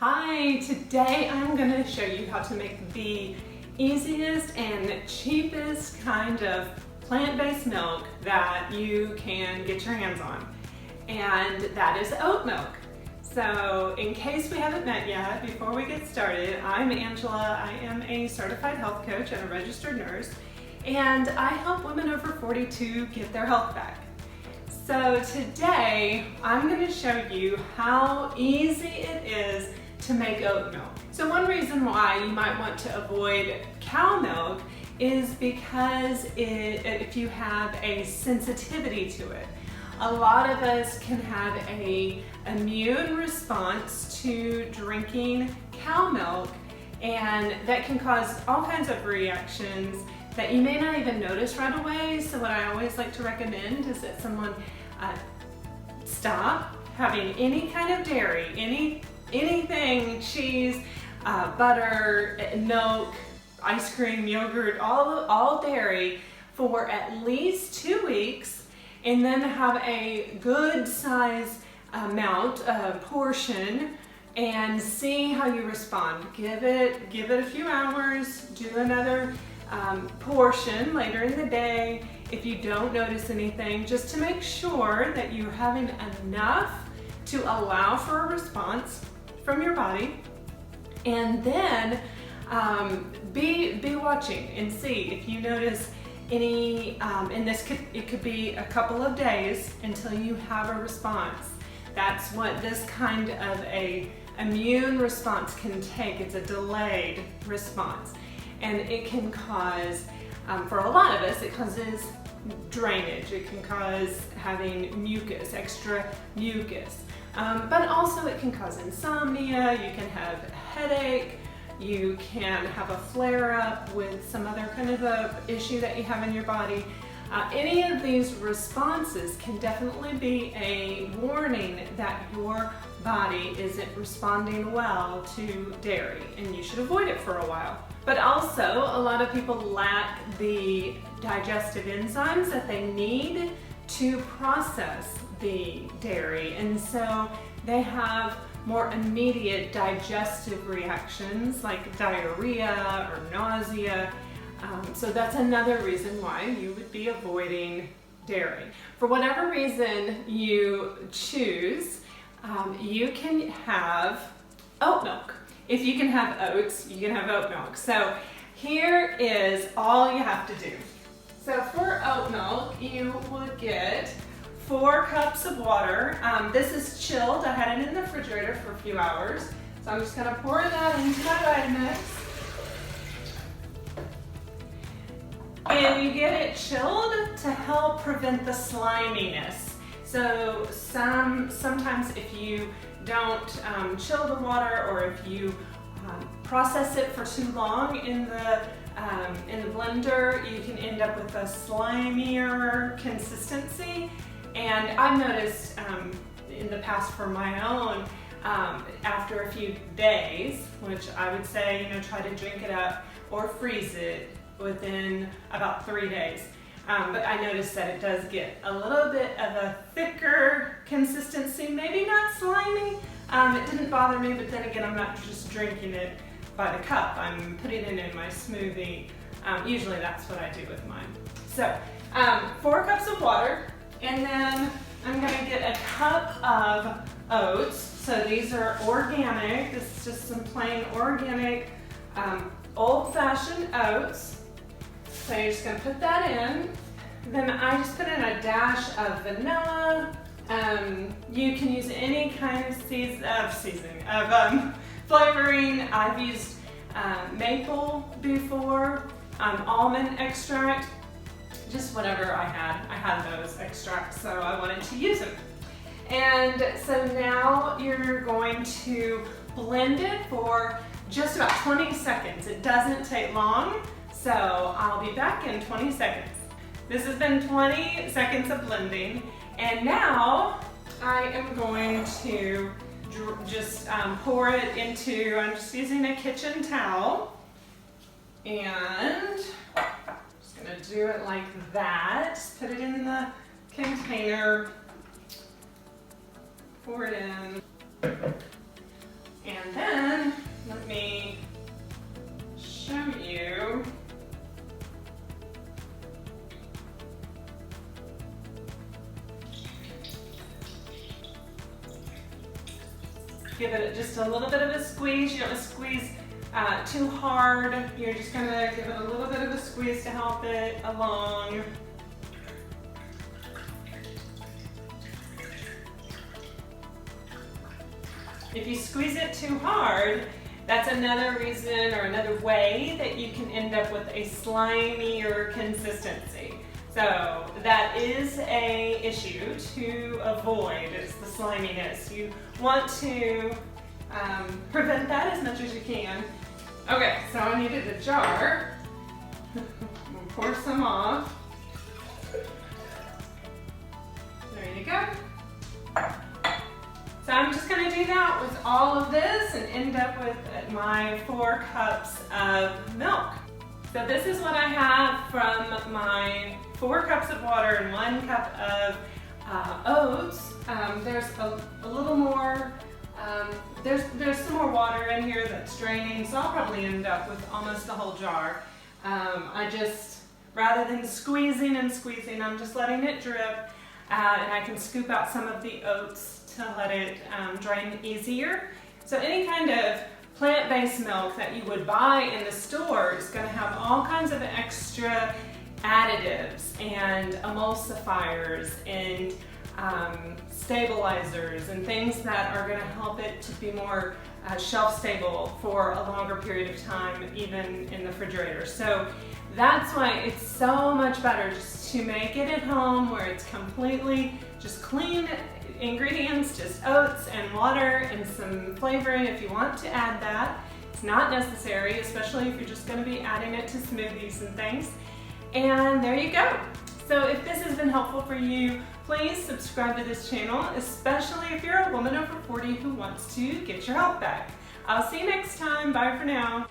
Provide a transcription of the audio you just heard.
Hi, today I'm going to show you how to make the easiest and cheapest kind of plant-based milk that you can get your hands on, and that is oat milk. So in case we haven't met yet, before we get started, I'm Angela. I am a certified health coach and a registered nurse, and I help women over 42 get their health back. So today I'm going to show you how easy it is to make oat milk. So one reason why you might want to avoid cow milk is because if you have a sensitivity to it. A lot of us can have an immune response to drinking cow milk, and that can cause all kinds of reactions that you may not even notice right away. So what I always like to recommend is that someone stop having any kind of dairy, anything, cheese, butter, milk, ice cream, yogurt, all dairy for at least 2 weeks, and then have a good size amount, portion, and see how you respond. Give it a few hours, do another portion later in the day. If you don't notice anything, just to make sure that you're having enough to allow for a response from your body, and then be watching and see if you notice any, and it could be a couple of days until you have a response. That's what this kind of a immune response can take. It's a delayed response, and it can cause, for a lot of us, it causes drainage. It can cause having mucus, extra mucus. But also it can cause insomnia, you can have a headache, you can have a flare-up with some other kind of a issue that you have in your body. Any of these responses can definitely be a warning that your body isn't responding well to dairy, and you should avoid it for a while. But also, a lot of people lack the digestive enzymes that they need to process the dairy, and so they have more immediate digestive reactions like diarrhea or nausea. So that's another reason why you would be avoiding dairy. For whatever reason you choose, you can have oat milk. If you can have oats, you can have oat milk. So here is all you have to do. So for oat milk, you would get 4 cups of water. This is chilled. I had it in the refrigerator for a few hours. So I'm just gonna pour that into my Vitamix. And you get it chilled to help prevent the sliminess. So sometimes if you don't chill the water, or if you process it for too long in the blender, you can end up with a slimier consistency. And I've noticed in the past for my own, after a few days, which I would say, try to drink it up or freeze it within about 3 days. But I noticed that it does get a little bit of a thicker consistency, maybe not slimy. It didn't bother me, but then again, I'm not just drinking it by the cup. I'm putting it in my smoothie. Usually that's what I do with mine. So 4 cups of water, and then I'm gonna get a cup of oats. So these are organic. This is just some plain organic old-fashioned oats. So you're just gonna put that in. Then I just put in a dash of vanilla. You can use any kind of flavoring. I've used maple before, almond extract, just whatever I had. I had those extracts, so I wanted to use them. And so now you're going to blend it for just about 20 seconds. It doesn't take long, so I'll be back in 20 seconds. This has been 20 seconds of blending, and now I am going to just pour it into, I'm just using a kitchen towel, and just gonna do it like that. Just put it in the container, pour it in. And then let me show you. Give it just a little bit of a squeeze. You don't want to squeeze too hard. You're just gonna give it a little bit of a squeeze to help it along. If you squeeze it too hard, that's another reason or another way that you can end up with a slimier consistency. So that is a issue to avoid, is the sliminess. You want to prevent that as much as you can. Okay, so I needed a jar. We'll pour some off. There you go. So I'm just going to do that with all of this and end up with my 4 cups of milk. So this is what I have from my 4 cups of water and 1 cup of oats. There's a little more, there's some more water in here that's draining, so I'll probably end up with almost the whole jar. I just, rather than squeezing and squeezing, I'm just letting it drip, and I can scoop out some of the oats to let it drain easier. So any kind of plant-based milk that you would buy in the store is going to have all kinds of extra additives and emulsifiers and stabilizers and things that are going to help it to be more shelf stable for a longer period of time, even in the refrigerator. So that's why it's so much better just to make it at home, where it's completely just clean ingredients, just oats and water and some flavoring if you want to add that. It's not necessary, especially if you're just going to be adding it to smoothies and things. And there you go. So if this has been helpful for you, please subscribe to this channel, especially if you're a woman over 40 who wants to get your health back. I'll see you next time. Bye for now.